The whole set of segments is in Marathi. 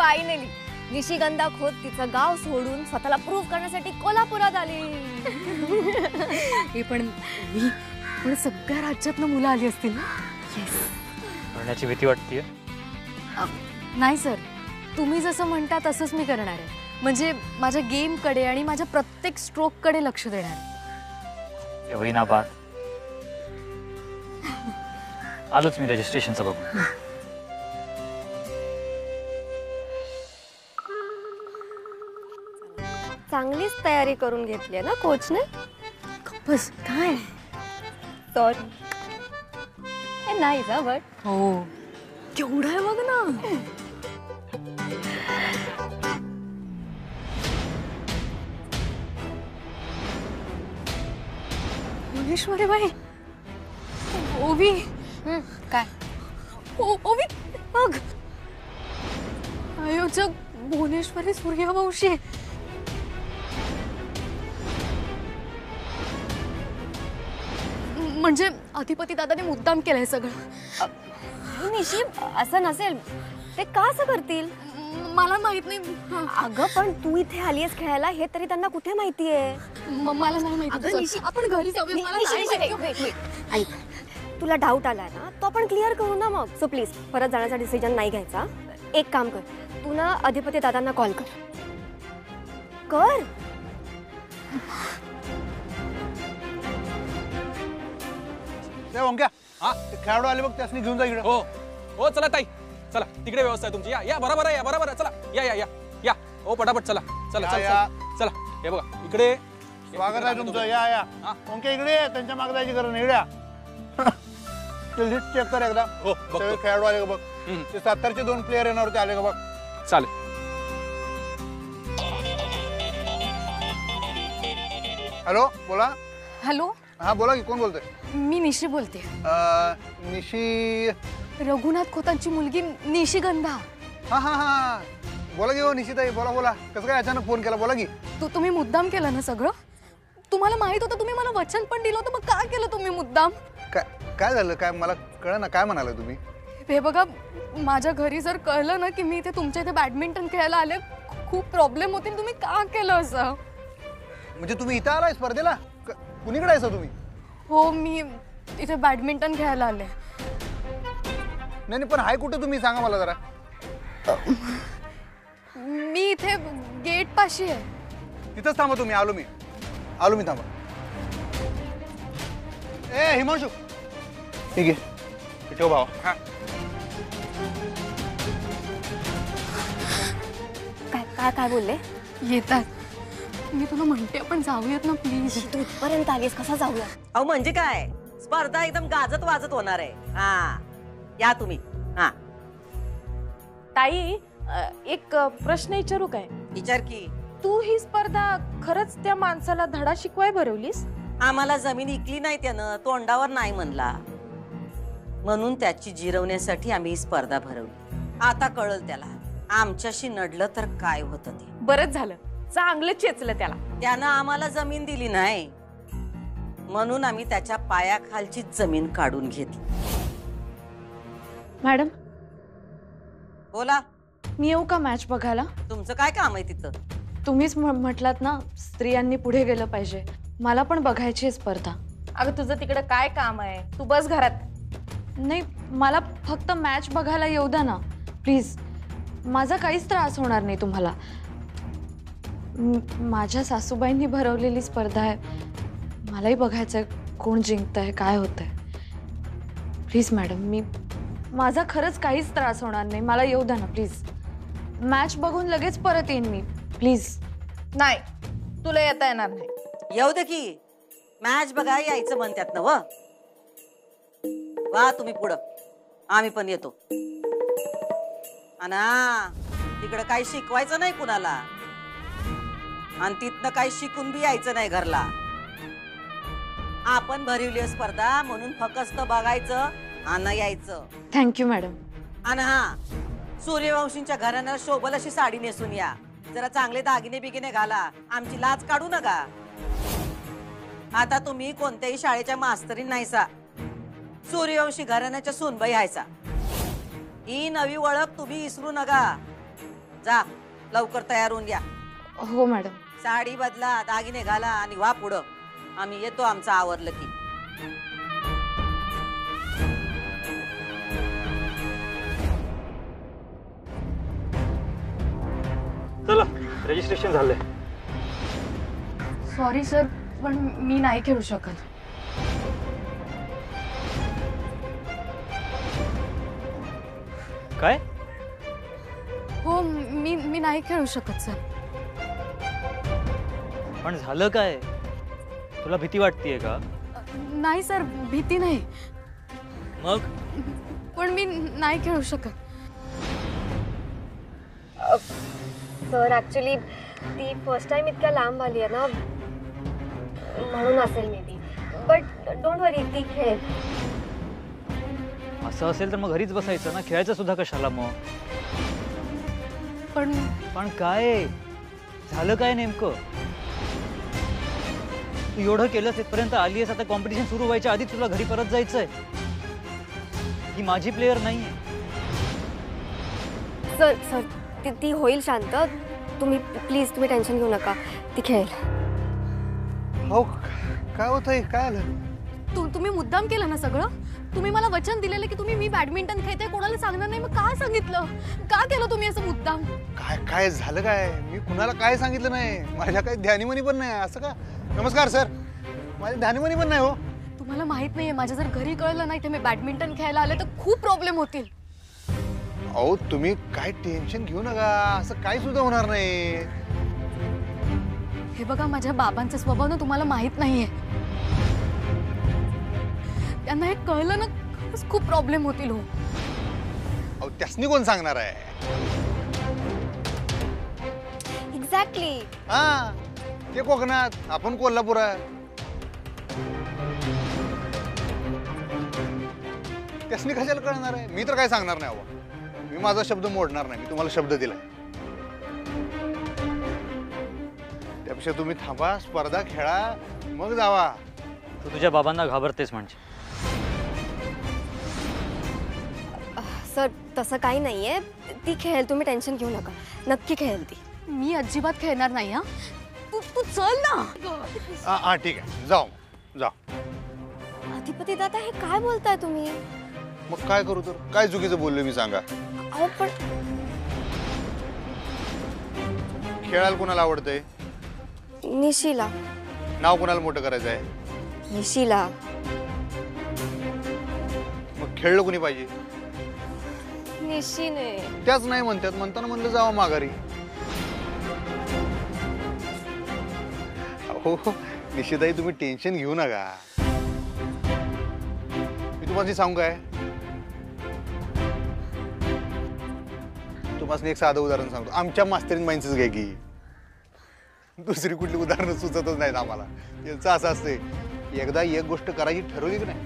फायनली निशिगंधा खोत तिचं गाव सोडून स्वतःला प्रूव्ह करण्यासाठी कोल्हापुरात आली. हे पण सगळ्या राज्यातनं मुलं आली असतील ना? येस. करण्याची भीती वाटतेय? नाही सर, तुम्ही जसं म्हणता तसंच मी करणार आहे. म्हणजे माझ्या गेमकडे आणि माझ्या प्रत्येक स्ट्रोककडे लक्ष देणार आहे. होईना बात. आलोच मी रजिस्ट्रेशनचं बघून. चांगलीच तयारी करून घेतली आहे ना कोचने? बस काय सॉरी. हे नाही जा बट. हो, केवढं आहे बघ ना. भुवनेश्वरी बाई, ओवी. काय? ओवी बघ, आयोजक भुवनेश्वरी सूर्यवंशी. म्हणजे अधिपती दादाने मुद्दाम केलंय सगळं. निशी, असं नसेल. ते का असं करतील? मला माहित नाही. अगं पण तू इथे आलीयस खेळायला हे तरी त्यांना कुठे माहितीये? मला नाही माहिती. आपण घरी जाऊया. मला नाही माहिती. ऐक, तुला डाऊट आलाय ना, तो आपण क्लिअर करू ना मग. सो प्लीज परत जाण्याचा डिसिजन नाही घ्यायचा. एक काम कर, तू ना अधिपती दादांना कॉल कर. ओंक्या, खेळाडू आले बघ, त्यासनी घेऊन जा इकडे. हो हो, चला ताई, चला तिकडे व्यवस्था आहे तुमची. या बरोबर आहे, या बरोबर आहे. चला या या या या. हो पटापट चला चला चला चला. हे बघा इकडे स्वागत आहे तुमचं. या या. ओंक्या इकडे, त्यांच्या मागे जायची गरज नाही. इकडे लिस्ट चेक कर एकदा. हो, सगळे खेळाडू आले का बघ. ते 70चे 2 प्लेयर येणार होते, आले का बघ. चालेल. हॅलो, बोला. हॅलो, हा बोला की, कोण बोलतोय? मी निशी बोलते. निशी? रघुनाथ खोतांची मुलगी निशिगंधा. हा हा हा, बोला की. हो निशिताई, बोला बोला. कसं काय अचानक फोन केला? बोला की. तुम्ही मुद्दाम केलं ना सगळं? तुम्हाला माहित होतं, तुम्ही मला वचन पण दिलं होतं, मग का केलं तुम्ही मुद्दाम? काय झालं? काय मला कळलं ना. काय म्हणाला तुम्ही? हे बघा, माझ्या घरी जर कळलं ना की मी इथे तुमच्या इथे बॅडमिंटन खेळायला आले, खूप प्रॉब्लेम होतील. तुम्ही का केलं असं? म्हणजे तुम्ही इथं आलाय स्पर्धेला? कुणीकडे आहे तुम्ही? हो, मी इथे बॅडमिंटन खेळायला आले. नाही पण हाय कुठे तुम्ही? सांगा मला जरा. मी इथे गेट पाशी आहे. तिथंच थांबा तुम्ही. आलो मी थांबा. ए हिमांशू, ठीक आहे, ठेव भावा. हा. काय बोलले? येतात. मी तुला म्हणते आपण जाऊयात ना प्लीज. तू इथपर्यंत आलीस, कसा जाऊया? अहो म्हणजे काय, स्पर्धा एकदम गाजत वाजत होणार आहे. हा या तुम्ही. हा ताई, एक प्रश्न विचारू काय? विचार की. तू ही स्पर्धा खरंच त्या माणसाला धडा शिकवाय भरवलीस? आम्हाला जमीन इकली नाही त्यानं, तोंडावर नाही म्हणला, म्हणून त्याची जिरवण्यासाठी आम्ही ही स्पर्धा भरवली. आता कळल त्याला आमच्याशी नडलं तर काय होतं ते. बरंच झालं, चांगलं चेचलं त्याला. त्यानं आम्हाला जमीन दिली नाही, म्हणून आम्ही त्याच्या पायाखालची जमीन काढून घेतली. मॅडम, बोला. मी येऊ का मॅच बघायला? तुमचं काय काम आहे तिथं? तुम्हीच म्हटलात ना स्त्रियांनी पुढे गेलं पाहिजे. मला पण बघायची आहे स्पर्धा. अगं तुझं तिकडे काय काम आहे? तू बस घरात. नाही, मला फक्त मॅच बघायला येऊ द्या ना प्लीज. माझा काहीच त्रास होणार नाही तुम्हाला. माझ्या सासूबाईंनी भरवलेली स्पर्धा आहे, मलाही बघायचंय कोण जिंकतंय, काय होतंय. प्लीज मॅडम, माझा खरंच काहीच त्रास होणार नाही. मला येऊ द्या ना प्लीज. मॅच बघून लगेच परत येईन मी. प्लीज. नाही, तुला येता येणार नाही. येऊ दे की, मॅच बघा यायचं म्हणतात ना. वा तुम्ही पुढं, आम्ही पण येतो. अना तिकडं काही शिकवायचं नाही कुणाला, आणि तिथनं काही शिकून बी यायचं नाही घरला. आपण भरवली स्पर्धा म्हणून फक्त बघायचं आणि यायचं. Thank you madam. आणि हा, सूर्यवंशींच्या घराण्याला शोभल अशी साडी नेसून या. जरा चांगले दागिने बिगिने घाला, आमची लाज काढू नका. आता तुम्ही कोणत्याही शाळेच्या मास्तरीन नाहीसा, सूर्यवंशी घराण्याच्या सूनबाई हायसा. ही नवी ओळख तुम्ही विसरू नका. जा लवकर तयार होऊन घ्या. हो मॅडम. साडी बदला, दागिने घाला आणि वा पुढं. आम्ही येतो आमचं आवरलं की. चला रजिस्ट्रेशन झालंय. सॉरी सर, पण मी नाही खेळू शकत. काय? हो, मी नाही खेळू शकत सर. पण झालं काय? तुला भीती वाटतेय का? नाही सर, भीती नाही, मग पण मी नाही खेळू शकत. सर ॲक्च्युली ती फर्स्ट टाइम इतक्या लांब आली आहे ना, म्हणून असेल मे बी. बट डोंट वरी, ती खेळ. असं असेल तर मग घरीच बसायचं ना, खेळायचं सुद्धा कशाला मग? पण काय झालं काय नेमकं? तू एवढं केलंस, इथपर्यंत आली आहेस, आता कॉम्पिटिशन सुरू व्हायच्या आधी तुला घरी परत जायचंय. ही माझी प्लेयर नाहीये. सर सर ती होईल शांत. तुम्ही प्लीज टेन्शन घेऊ नका, ती खेळेल. हो काय होतंय? काय आलं? तुम्ही मुद्दाम केलं ना सगळं? तुम्ही मला वचन दिलेलं की तुम्ही मी बॅडमिंटन खेळते कोणाला सांगणार नाही, मग का सांगितलं? का केलं तुम्ही असं मुद्दाम? काय काय झालं काय? मी कुणाला काय सांगितलं नाही. माझ्या काही ध्यानीमनी पण नाही. असं का? नमस्कार सर, माझ्या ध्यानीमनी पण नाही. हो तुम्हाला माहित नाहीये, माझ्या जर घरी कळलं नाही ते मी बॅडमिंटन खेळायला आले तर खूप प्रॉब्लेम होतील. अहो तुम्ही काय टेन्शन घेऊ नका, असं काही सुद्धा होणार नाही. हे बघा, माझ्या बाबांचा स्वभाव ना तुम्हाला माहित नाहीये. त्यांना हे कळलं ना खरंच खूप प्रॉब्लेम होतील. हो अहो त्यासनी कोण सांगणार आहे? एक्झॅक्टली. हा, ते कोकणात, आपण कोल्हापुरात. त्यासनी कशाला कळणार आहे? मी तर काय सांगणार नाही. अहो मी माझा शब्द मोडणार नाही. मी तुम्हाला शब्द दिलाय. त्यापेक्षा तुम्ही थांबा, स्पर्धा खेळा, मग जावा. तू तुझ्या बाबांना घाबरतेस म्हणजे? सर तसं काही नाहीये, ती खेळेल. तुम्ही टेन्शन घेऊ नका, नक्की खेळेल ती. मी अजिबात खेळणार नाही. हा तू चल ना. हा ठीक आहे, जाऊ जाऊ. अधिपती दादा हे काय बोलताय तुम्ही? मग काय करू तर? काय चुकीचं बोललो मी सांगा? अहो पण खेळायला कोणाला आवडतंय? निशीला. नाव कोणाला मोठं करायचं आहे? निशीला. मग खेळलं कोणी पाहिजे? निशीने. त्याच नाही म्हणतात, म्हणताना म्हणलं जावं माघारी. हो निशिताई, तुम्ही टेन्शन घेऊ नका. मी तुम्हाला सांगू काय? तुम्हाला एक साधं उदाहरण सांगतो. आमच्या मास्तरीन माइंडच घ्या की, दुसरी कुठली उदाहरणं सुचतच नाहीत आम्हाला. त्यांचं असं असते, एकदा एक गोष्ट करायची ठरवली की नाही,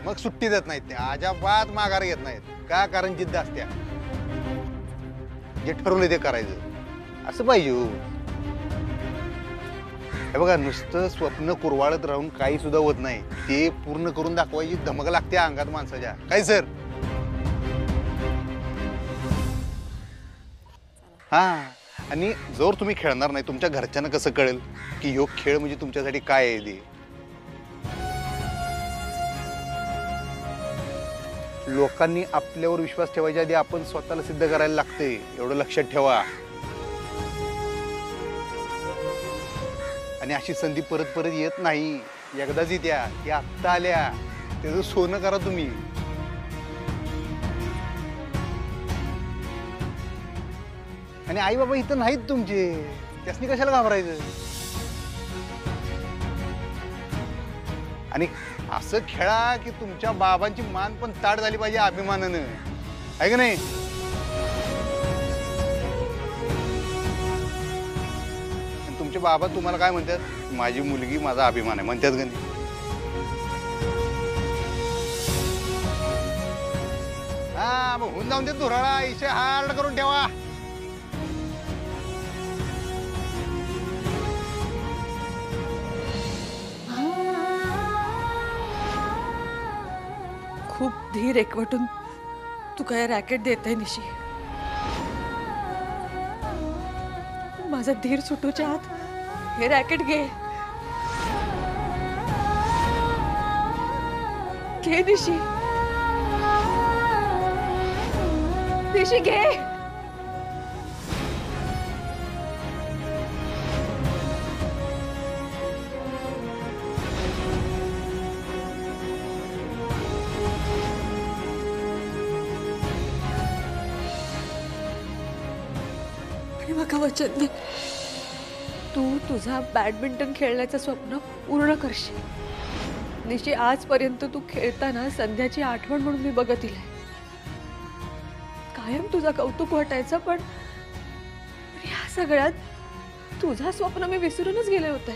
मग सुट्टी देत नाहीत. त्या अजाबात माघार घेत नाहीत. का? कारण जिद्द असत्या. जे ठरवले ते करायचं. असं पाहिजे. हे बघा, नुसतं स्वप्न कुरवाळत राहून काही सुद्धा होत नाही. ते पूर्ण करून दाखवायची धमक लागते अंगात माणसाच्या. काय सर? हा, आणि जर तुम्ही खेळणार नाही, तुमच्या घरच्यांना कसं कळेल की ह्यो खेळ म्हणजे तुमच्यासाठी काय आहे ते? लोकांनी आपल्यावर विश्वास ठेवायच्या आधी आपण स्वतःला सिद्ध करायला लागते, एवढं लक्षात ठेवा. आणि अशी संधी परत परत येत नाही. एकदाच येत्या, त्या आत्ता आल्या. त्याचं सोनं करा तुम्ही. आणि आई बाबा इथं नाहीत तुमचे, त्यासनी कशाला घाबरायचं? आणि असं खेळा की तुमच्या बाबांची मान पण ताट झाली पाहिजे अभिमानानं, आहे का नाही? आणि तुमचे बाबा तुम्हाला काय म्हणतात? माझी मुलगी माझा अभिमान आहे म्हणतात का नाही? हा, मग होऊन जाऊन ते धुराळा इशे हार्ड करून ठेवा. खूप धीर एकवटून तू काय रॅकेट देते निशी. माझा धीर सुटूच्या आत हे रॅकेट घे घे निशी निशी घे आणि बघा वचन दे तू तुझा बॅडमिंटन खेळण्याचं स्वप्न पूर्ण करशील निशी आजपर्यंत तू खेळताना संध्याची आठवण म्हणून मी बघत दिलाय कायम तुझा कौतुक वाटायचं पण या सगळ्यात तुझा स्वप्न मी विसरूनच गेले होते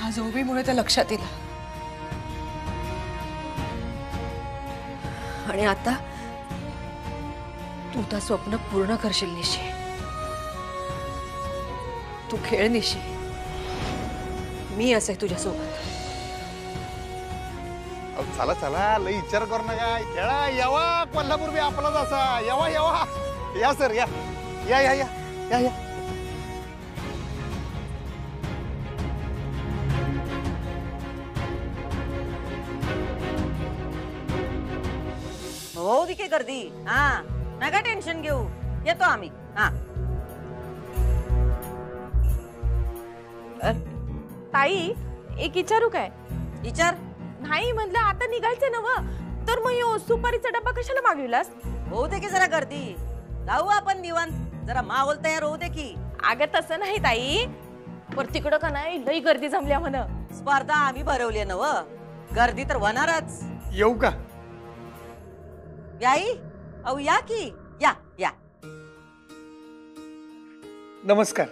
आज ओबीमुळे त्या लक्षात येईल आणि आता तू त्या स्वप्न पूर्ण करशील निशी तू खेळ निशी मी असे तुझ्यासोबत चला चला लई विचार करू नका खेळा यावा कोल्हापूर बी आपलाच असा यावा यावा या सर या या या या या या हो दे की गर्दी हा नका टेन्शन घेऊ येतो आम्ही हा ताई एक विचारू काय विचार नाही म्हणलं आता निघायचं नव तर मग यो सुपारीचा डब्बा कशाला मागविलास होऊ दे की जरा गर्दी जाऊ आपण निवांत जरा माहोल तयार होऊ दे की अगं तसं नाही ताई पर तिकडं का नाही लई गर्दी जमल्या म्हण स्पर्धा आम्ही भरवली नव गर्दी तर होणारच येऊ का याई अहो या की या या नमस्कार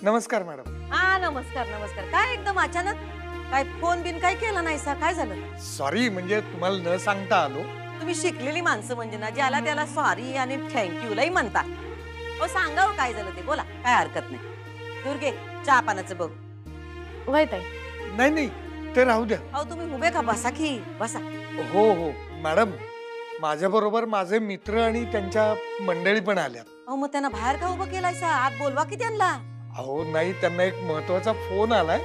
नमस्कार मॅडम हा नमस्कार नमस्कार काय एकदम अचानक काय फोन बिन काय केला नाही सा काय झालं सॉरी म्हणजे तुम्हाला न सांगता आलो तुम्ही शिकलेली माणसं म्हणजे ना ज्याला त्याला सॉरी आणि थँक्यू लई म्हणता हो सांगा हो काय झालं ते बोला काय हरकत नाही दुर्गे चहा पानाचं बघ वय ताई नाही नाही ते राहू द्या अहो तुम्ही उभे का बसा की बसा हो हो मॅडम माझ्या बरोबर माझे मित्र आणि त्यांच्या मंडळी पण आल्या अहो मग त्यांना बाहेर का उभं केलाय सा आत बोलवा की त्यांना अहो नाही त्यांना एक महत्वाचा फोन आलाय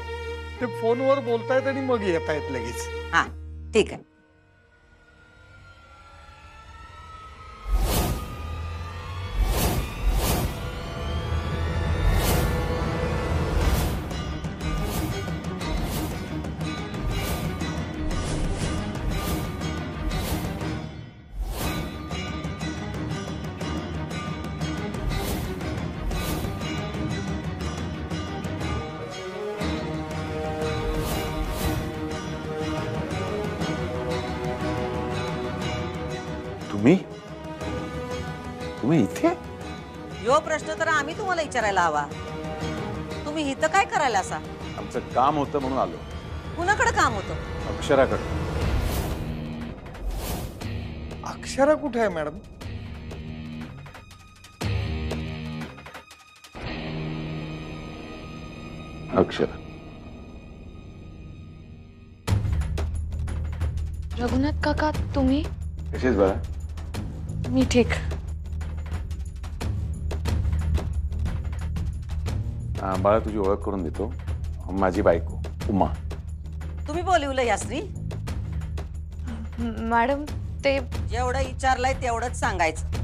ते फोनवर बोलतायत आणि मग येत आहेत लगेच हा ठीक आहे तुम्ही इथे यो प्रश्न तर आम्ही तुम्हाला विचारायला हवा तुम्ही इथं काय करायला असा आमचं काम होतं म्हणून आलो कुणाकडे काम होतं अक्षराकडे अक्षरा कुठे आहे मॅडम अक्षरा रघुनाथ काका तुम्ही कशीच बघा मी ठीक बाळा तुझी ओळख करून देतो माझी बायको उमा तुम्ही बोलवलं यास्त्री मॅडम ते जेवढं विचारलंय तेवढंच सांगायचं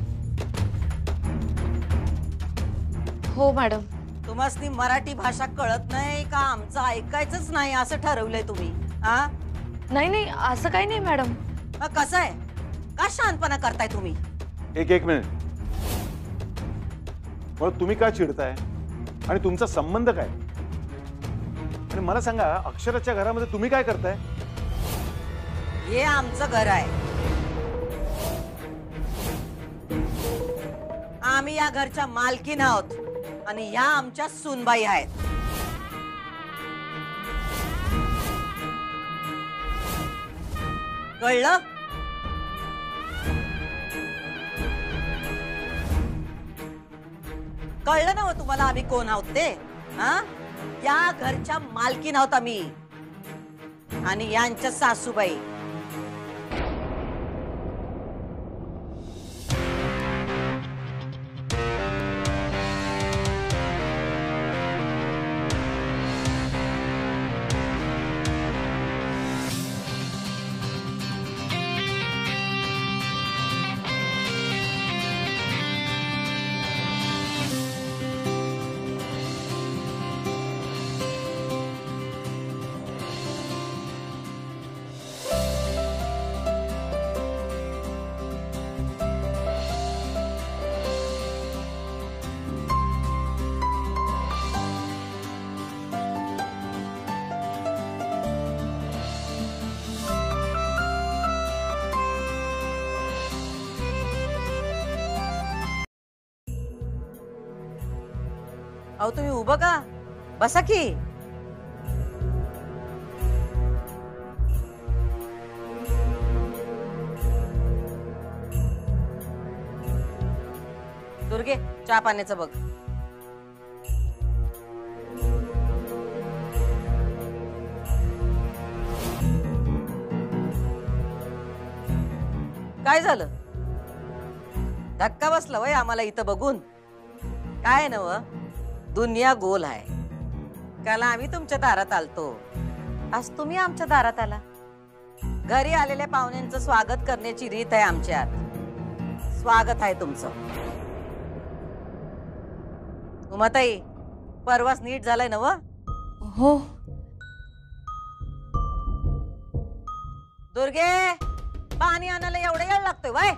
हो मॅडम तुम्हाला मराठी भाषा कळत नाही का आमचं ऐकायचंच नाही असं ठरवलंय तुम्ही हा नाही नाही असं काही नाही मॅडम कसं आहे का शांतपणा करताय तुम्ही एक मिनिट मग तुम्ही का चिडताय आणि तुमचा संबंध काय आणि मला सांगा अक्षराच्या घरामध्ये तुम्ही काय करताय हे आमचं घर आहे आम्ही या घरच्या मालकीन आहोत आणि या आमच्या सूनबाई आहेत कळलं कळलं ना तुम्हाला आम्ही कोण आहोत ते हा या घरच्या मालकीन आहोत आम्ही आणि यांच्या सासूबाई अहो तुम्ही उभं का? बसा की. दुर्गे, चहा पाण्याचं बघ. काय झालं? धक्का बसला वय आम्हाला इथं बघून? काय नव, दुनिया गोल आहे. काल आम्ही तुमच्या दारात आलतो, आज तुम्ही आमच्या दारात आला. घरी आलेल्या पाहुण्यांचं स्वागत करण्याची रीत आहे आमच्यात. स्वागत आहे तुमचं. उमाताई, परवाच नीट झालाय नव? हो. दुर्गे, पाणी आणायला एवढा वेळ लागतोय वय?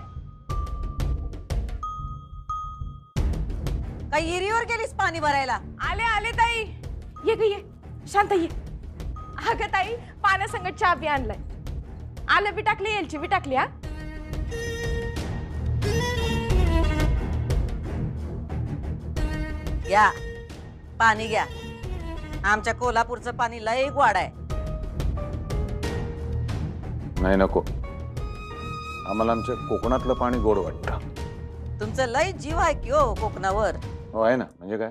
काही हिरीवर गेलीस पाणी भरायला? आले आले ताई. ये ग ये, शांत ये. अगं ताई, पाण्यासंगत चहा बी आणलाय. आलं बी टाकली, येलची बी टाकली. हा घ्या पाणी घ्या. आमच्या कोल्हापूरचं पाणी लय गोड आहे. नाही नको, आम्हाला आमच्या कोकणातलं पाणी गोड वाटतं. तुमचं लय जीव आहे की हो कोकणावर. हो आहे ना, म्हणजे काय?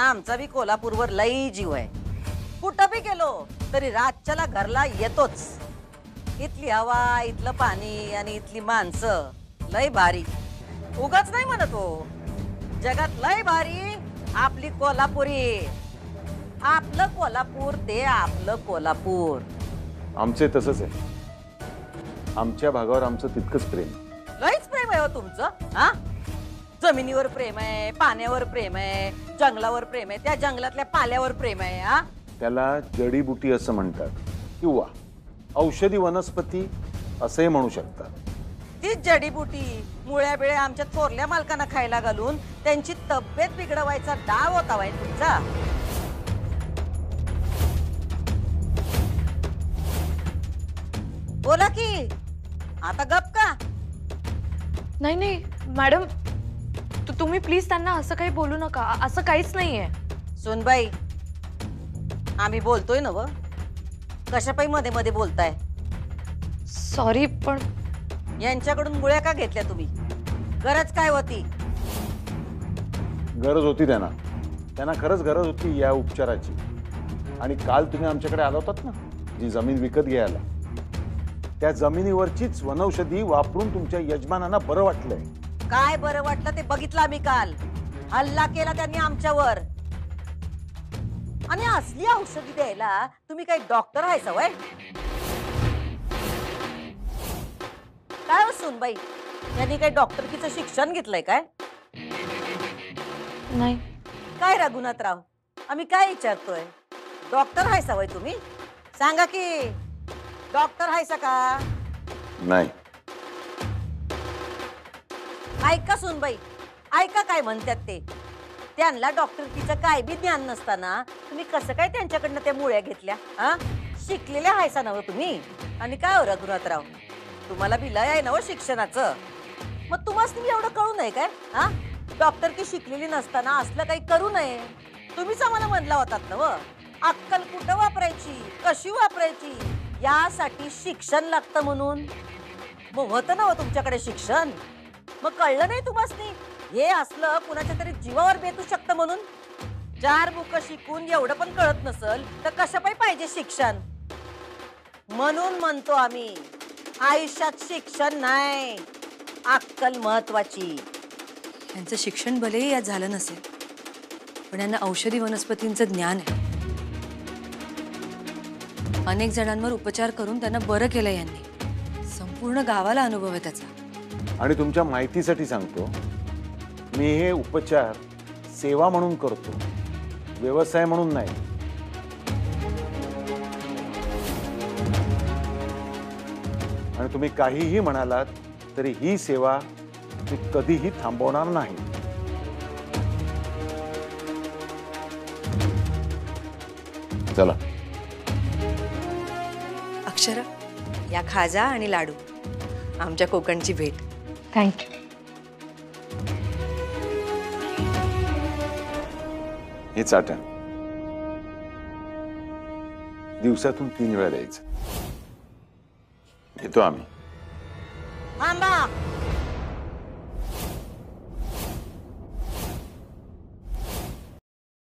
आमचा बी कोल्हापूरवर लय जीव आहे. कुठं बी गेलो तरी रातच्याला घरला येतोच. इथली हवा, इथलं पाणी आणि इथली माणसं लय भारी. उगाच नाही म्हणत हो, जगात लय भारी आपली कोल्हापुरी. आपलं कोल्हापूर ते आपलं कोल्हापूर. आमचे तसंच आहे. आमच्या भागावर आमचं तितकंच प्रेम. लयच प्रेम आहे हो तुमचं. हा, जमिनीवर प्रेम आहे, पाण्यावर प्रेम आहे, जंगलावर प्रेम आहे, त्या जंगलातल्या पाल्यावर प्रेम आहे. हा, त्याला जडीबुटी असं म्हणतात किंवा औषधी वनस्पती असंही म्हणू शकतात. तीच जडीबुटी मुळ्या बिळ्या आमच्या थोरल्या मालकांना खायला घालून त्यांची तब्येत बिघडवायचा डाव होता बाई तुमचा. बोला की, आता गप का? नाही नाही मॅडम, तुम्ही प्लीज त्यांना असं काही बोलू नका. असं काहीच नाहीये. सोनबाई, आम्ही बोलतोय ना व, कशापाई मध्ये मध्ये बोलताय? सॉरी, पण यांच्याकडून मुळ्या का घेतल्या तुम्ही? गरज काय होती? गरज होती त्यांना. त्यांना खरंच गरज होती या उपचाराची. आणि काल तुम्ही आमच्याकडे आला होतात ना, जी जमीन विकत घ्यायला, त्या जमिनीवरचीच वनौषधी वापरून तुमच्या यजमानांना बरं वाटलंय. काय बरं वाटलं ते बघितलं आम्ही काल. हल्ला केला त्यांनी आमच्यावर. आणि असली औषधी द्यायला तुम्ही काही डॉक्टर आहे सवय? काय हो सुनबाई, यांनी काही डॉक्टरकीचं शिक्षण घेतलंय काय? नाही. काय रघुनाथराव, आम्ही काय विचारतोय? डॉक्टर आहे सवय तुम्ही? सांगा की, डॉक्टर आहे का? नाही. ऐका सुनबाई, ऐका काय म्हणतात ते. त्यांना डॉक्टरकीचं काय बी ज्ञान नसताना तुम्ही कसं काय त्यांच्याकडनं त्या मुळ्या घेतल्या? हा, शिकलेल्या हायसा नव तुम्ही. आणि काय हो रघुनाथराव, तुम्हाला बी लय आहे ना हो शिक्षणाचं. मग तुम्हाला एवढं कळू नये काय? हा, डॉक्टरकी शिकलेली नसताना असलं काही करू नये. तुम्हीच आम्हाला म्हणला होतात ना व, अक्कल कुठं वापरायची, कशी वापरायची यासाठी शिक्षण लागतं म्हणून. मग होतं ना हो तुमच्याकडे शिक्षण. मग कळलं नाही तुम्हाला हे असलं कुणाच्या तरी जीवावर बेतू शकतं म्हणून? 4 बुक शिकून एवढं पण कळत नसल तर कसं पाहिजे शिक्षण? म्हणून म्हणतो आम्ही, आयुष्यात शिक्षण नाही, अक्कल महत्वाची. यांचं शिक्षण भलेही यात झालं नसेल, पण यांना औषधी वनस्पतींचं ज्ञान आहे. अनेक जणांवर उपचार करून त्यांना बरं केलं यांनी. संपूर्ण गावाला अनुभव आहे त्याचा. आणि तुमच्या माहितीसाठी सांगतो, मी हे उपचार सेवा म्हणून करतो, व्यवसाय म्हणून नाही. आणि तुम्ही काहीही म्हणालात तरी ही सेवा मी कधीही थांबवणार नाही. चला. अक्षरा, या खाजा आणि लाडू, आमच्या कोकणची भेट. थँक्यू. हे चाटण दिवसातून 3 वेळा द्यायचं. येतो आम्ही. थांबा.